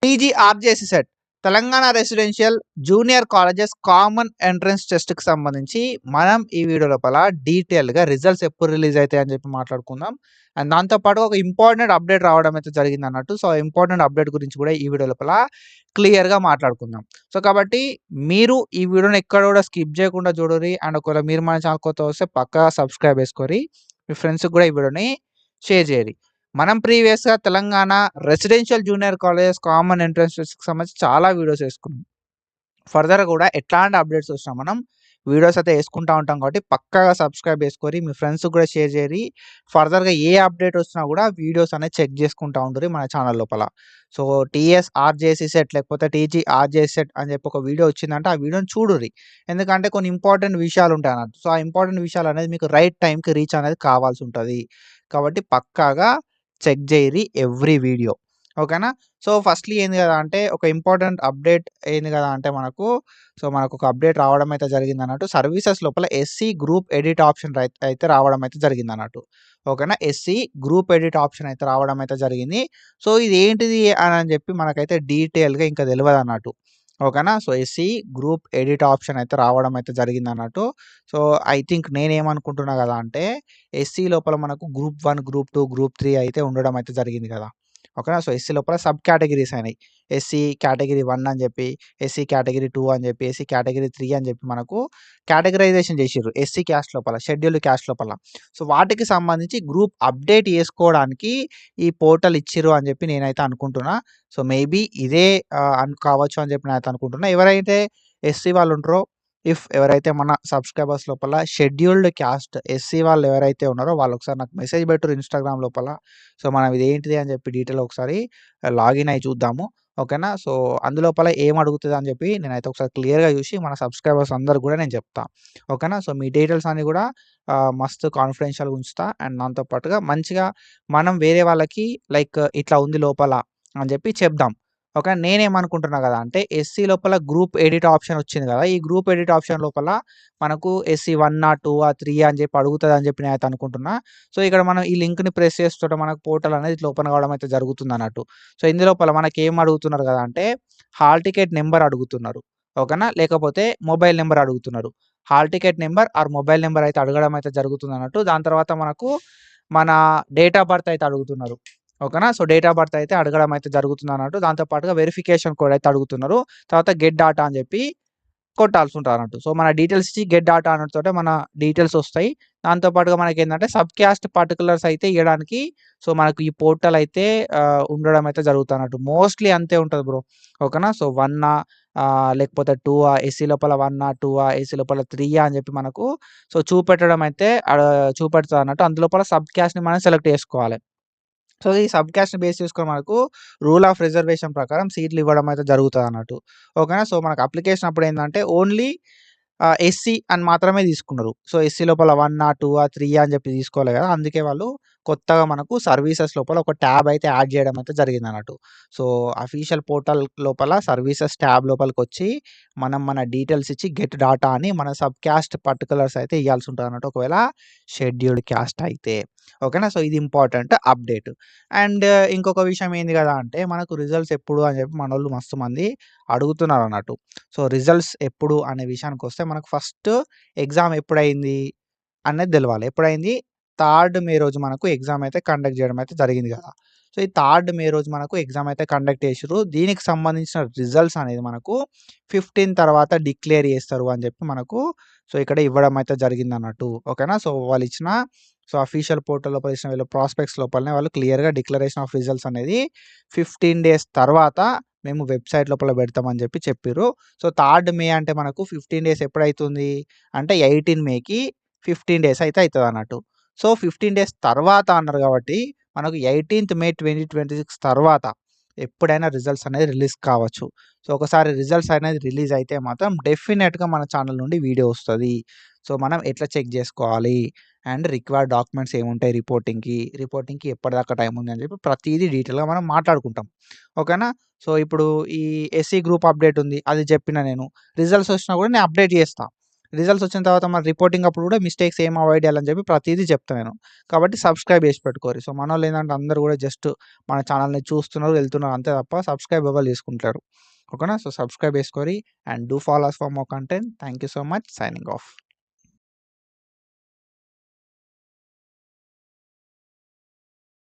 TGRJC CET Telangana residential junior colleges common entrance టెస్ట్‌కి సంబంధించి మనం ఈ వీడియో లోపల డీటెయిల్‌గా రిజల్ట్స్ ఎప్పుడు రిలీజ్ అయితాయి అని చెప్పి మాట్లాడుకుందాం. అండ్ దాంతో పాటు ఒక ఇంపార్టెంట్ అప్డేట్ రావడం అయితే జరిగిందన్నట్టు. సో, ఇంపార్టెంట్ అప్డేట్ గురించి కూడా ఈ వీడియో లోపల క్లియర్‌గా మాట్లాడుకుందాం. సో, కాబట్టి మీరు ఈ వీడియోని ఎక్కడ కూడా స్కిప్ చేయకుండా చూడుర్రి. అండ్ ఒకవేళ మీరు మన ఛానల్ కొత్తగా వస్తే పక్కాగా సబ్స్క్రైబ్ చేసుకోర్రి. మీ ఫ్రెండ్స్‌కి కూడా ఈ వీడియోని షేర్ చేయండి. మనం ప్రీవియస్‌గా Telangana residential junior colleges common entrance టెస్ట్‌కి సంబంధించి చాలా వీడియోస్ చేసుకున్నాం. ఫర్దర్ కూడా ఎట్లాంటి అప్డేట్స్ వచ్చినా మనం వీడియోస్ అయితే వేసుకుంటా ఉంటాం కాబట్టి పక్కాగా సబ్స్క్రైబ్ చేసుకోరి. మీ ఫ్రెండ్స్‌కి కూడా షేర్ చేయండి. ఫర్దర్‌గా ఏ అప్డేట్ వచ్చినా కూడా వీడియోస్ అనేది చెక్ చేసుకుంటా ఉండుర్రి మన ఛానల్ లోపల. సో, టీఎస్ఆర్జేసీ సెట్ లేకపోతే టీజీఆర్జేసీ సెట్ అని చెప్పి ఒక వీడియో వచ్చిందంటే ఆ వీడియోని చూడుర్రి. ఎందుకంటే కొన్ని ఇంపార్టెంట్ విషయాలు ఉంటాయి అన్నట్టు. సో, ఆ ఇంపార్టెంట్ విషయాలు అనేది మీకు రైట్ టైంకి రీచ్ అనేది కావాల్సి ఉంటది. కాబట్టి పక్కాగా చెక్ జేయిరి ఎవ్రీ వీడియో. ఓకేనా? సో, ఫస్ట్‌లీ ఏంది గదా అంటే ఒక ఇంపార్టెంట్ అప్డేట్ ఏంది గదా అంటే మనకొక అప్డేట్ రావడం అయితే జరిగిందన్నట్టు. సర్వీసెస్ లోపల ఎస్సీ గ్రూప్ ఎడిట్ ఆప్షన్ అయితే రావడం అయితే జరిగిందన్నట్టు. ఓకేనా? ఎస్సీ గ్రూప్ ఎడిట్ ఆప్షన్ అయితే రావడం అయితే జరిగింది. సో, ఇదేంటిది అని చెప్పి మనకైతే డీటెయిల్‌గా ఇంకా తెలవదన్నట్టు. ఓకేనా? So, SC group edit option అయితే రావడం అయితే జరిగిందన్నట్టు. సో, ఐ థింక్ నేనేమనుకుంటున్నా గదా అంటే ఎస్సీ లోపల మనకు గ్రూప్ 1, గ్రూప్ 2, గ్రూప్ 3 అయితే ఉండడం అయితే జరిగింది కదా! ఓకేనా? సో, ఎస్సీ లోపల సబ్ కేటగరీస్ అయినాయి. ఎస్సీ కేటగరీ 1 అని చెప్పి, ఎస్సీ కేటగరీ 2 అని చెప్పి, ఎస్సీ కేటగరీ 3 అని చెప్పి మనకు కేటగరైజేషన్ చేసిర్రు. ఎస్సీ క్యాస్ట్ లోపల, షెడ్యూల్డ్ క్యాస్ట్ లోపల. సో, వాటికి సంబంధించి గ్రూప్ అప్డేట్ చేసుకోవడానికి ఈ పోర్టల్ ఇచ్చిర్రు అని చెప్పి నేనైతే అనుకుంటున్నా. సో, మేబీ ఇదే కావచ్చు అని చెప్పి నేనైతే అనుకుంటున్నా. ఎవరైతే ఎస్సీ వాళ్ళు ఉంటారో ఎవరైతే మన సబ్స్క్రైబర్స్ లోపల షెడ్యూల్డ్ క్యాస్ట్ ఎస్సీ వాళ్ళు ఎవరైతే ఉన్నారో వాళ్ళు ఒకసారి నాకు మెసేజ్ పెట్టుర్రు ఇన్‌స్టాగ్రామ్ లోపల. సో, మనం ఇదేంటిది అని చెప్పి డీటెయిల్‌గా ఒకసారి లాగిన్ అయ్యి చూద్దాము. ఓకేనా? సో, అందులోపల ఏం అడుగుతది అని చెప్పి నేనైతే ఒకసారి క్లియర్‌గా చూసి మన సబ్స్క్రైబర్స్ అందరికి కూడా నేను చెప్తా. ఓకేనా? సో, మీ డీటెయిల్స్ అన్నీ కూడా మస్తు కాన్ఫిడెన్షియల్‌గా ఉంచుతా. అండ్ దాంతో పాటుగా మంచిగా మనం వేరే వాళ్ళకి లైక్ ఇట్లా ఉంది లోపల అని చెప్పి చెప్దాం. ఓకే. నేనేమనుకుంటున్నా గదా అంటే ఎస్సీ లోపల గ్రూప్ ఎడిట్ ఆప్షన్ వచ్చింది గదా! ఈ గ్రూప్ ఎడిట్ ఆప్షన్ లోపల మనకు ఎస్సీ 1 2 3 అని చెప్పి అడుగుతదని చెప్పి నేనైతే అనుకుంటున్నా. సో, ఇక్కడ మనం ఈ లింక్‌ని ప్రెస్ చేస్తుంటే మనకు పోర్టల్ అనేది ఇట్లా ఓపెన్ కావడం అయితే జరుగుతుందన్నట్టు. సో, ఇందులోపల మనకేం అడుగుతున్నారు గదా అంటే హాల్ టికెట్ నంబర్ అడుగుతున్నారు. ఓకేనా? లేకపోతే మొబైల్ నంబర్ అడుగుతున్నారు. Hall ticket number or mobile number అయితే అడగడం అయితే జరుగుతుందన్నట్టు. దాని తర్వాత మనకు మన డేట్ ఆఫ్ బర్త్ అయితే అడుగుతున్నారు. ఓకేనా? సో, డేట్ ఆఫ్ బర్త్ అయితే అడగడం అయితే జరుగుతుందన్నట్టు. దాంతో పాటుగా వెరిఫికేషన్ కోడ్ అయితే అడుగుతున్నారు. తర్వాత గెట్ డాటా అని చెప్పి కొట్టాల్సి ఉంటదన్నట్టు. సో, మన డీటెయిల్స్ ఇచ్చి గెట్ డాటా అనడంతోటే మన డీటెయిల్స్ ఒస్తాయి. దాంతో పాటుగా మనకేందంటే సబ్ క్యాస్ట్ పర్టిక్యులర్స్ అయితే ఇయ్యడానికి సో, మనకు ఈ పోర్టల్ అయితే ఉండడం అయితే జరుగుతదన్నట్టు. మోస్ట్‌లీ అంతే ఉంటది బ్రో. ఓకేనా? సో, 1 లేకపోతే 2 ఎస్సీ లోపల 1 2 ఎస్సీ లోపల 3 అని చెప్పి మనకు సో, చూపెట్టడం అయితే చూపెడతదన్నట్టు. అందులోపల సబ్ క్యాస్ట్‌ని మనం సెలెక్ట్ చేసుకోవాలి. సో, ఈ సబ్ క్యాస్ట్‌ని బేస్ చేసుకొని మనకు రూల్ ఆఫ్ రిజర్వేషన్ ప్రకారం సీట్లు ఇవ్వడం అయితే జరుగుతదన్నట్టు. ఓకేనా? సో, మనకు అప్లికేషన్ అప్పుడేందంటే ఓన్లీ ఎస్సీ అని మాత్రమే తీసుకున్నారు. సో, ఎస్సీ లోపల 1 2 3 అని చెప్పి తీసుకోలే గదా! అందుకే వాళ్ళు కొత్తగా మనకు సర్వీసెస్ లోపల ఒక ట్యాబ్ అయితే యాడ్ చేయడం అయితే జరిగిందన్నట్టు. సో, అఫీషియల్ పోర్టల్ లోపల సర్వీసెస్ ట్యాబ్ లోపలికొచ్చి మన డీటెయిల్స్ ఇచ్చి గెట్ డాటా అని మన సబ్ క్యాస్ట్ పర్టిక్యులర్స్ అయితే ఇయ్యాల్సి ఉంటదన్నట్టు. ఒకవేళ షెడ్యూల్డ్ క్యాస్ట్ అయితే. ఓకేనా? సో, ఇది ఇంపార్టెంట్ అప్డేట్. అండ్ ఇంకొక విషయం ఏంది గదా అంటే మనకు రిజల్ట్స్ ఎప్పుడు అని చెప్పి మనోళ్ళు మస్తు మంది అడుగుతున్నారన్నట్టు. సో, రిజల్ట్స్ ఎప్పుడు అనే విషయానికొస్తే మనకు ఫస్ట్ ఎగ్జామ్ ఎప్పుడయింది అనేది తెలవాలి. ఎప్పుడైంది? 3 మే రోజు మనకు ఎగ్జామ్ అయితే కండక్ట్ చేయడం అయితే జరిగింది గదా! సో, ఈ 3 మే రోజు మనకు ఎగ్జామ్ అయితే కండక్ట్ చేసిర్రు. దీనికి సంబంధించిన రిజల్ట్స్ అనేది మనకు 15 తర్వాత డిక్లేర్ చేస్తారు అని చెప్పి మనకు సో, ఇక్కడ ఇవ్వడం అయితే జరిగిందన్నట్టు. ఓకేనా? సో, వాళ్ళిచ్చిన సో, అఫీషియల్ పోర్టల్ లోపల ఇచ్చిన వీళ్ళ ప్రాస్పెక్ట్స్ లోపలనే వాళ్ళు క్లియర్‌గా డిక్లరేషన్ ఆఫ్ రిజల్ట్స్ అనేది 15 డేస్ తర్వాత మేము వెబ్‌సైట్ లోపల పెడతామని చెప్పి చెప్పిర్రు. సో, 3 మే అంటే మనకు 15 డేస్ ఎప్పుడైతుంది? అంటే 18 మేకి 15 డేస్ అయితే అయితదన్నట్టు. సో, 15 డేస్ తర్వాత అన్నారు కాబట్టి మనకు 18థ్ మే 2026 తర్వాత ఎప్పుడైనా రిజల్ట్స్ అనేది రిలీజ్ కావచ్చు. సో, ఒకసారి రిజల్ట్స్ అనేది రిలీజ్ అయితే మాత్రం డెఫినెట్‌గా మన ఛానల్ నుండి వీడియో వస్తది. సో, మనం ఎట్లా చెక్ జేసుకోవాలి? అండ్ రిక్వైర్డ్ డాక్యుమెంట్స్ ఏముంటాయి రిపోర్టింగ్‌కి ఎప్పటిదాకా టైం ఉంది అని చెప్పి ప్రతీదీ డీటెయిల్‌గా మనం మాట్లాడుకుంటాం. ఓకేనా? సో, ఇప్పుడు ఈ ఎస్సీ గ్రూప్ అప్డేట్ ఉంది. అది చెప్పిన నేను. రిజల్ట్స్ వచ్చినా కూడా నేను అప్డేట్ చేస్తా. రిజల్ట్స్ వచ్చిన తర్వాత మన రిపోర్టింగ్ అప్పుడు కూడా మిస్టేక్స్ ఏం అవాయిడ్ చేయాలని చెప్పి ప్రతిదీ చెప్తాను నేను. కాబట్టి సబ్స్క్రైబ్ చేసి పెట్టుకోరు. సో మనోళ్ళు ఏంటంటే అందరూ కూడా జస్ట్ మన ఛానల్ని చూస్తున్నారు వెళ్తున్నారు అంతే తప్ప సబ్స్క్రైబ్ ఎవరు చేసుకుంటారు. ఓకేనా? సో సబ్స్క్రైబ్ చేసుకోరి and do follow us for more content. Thank you so much. Signing of.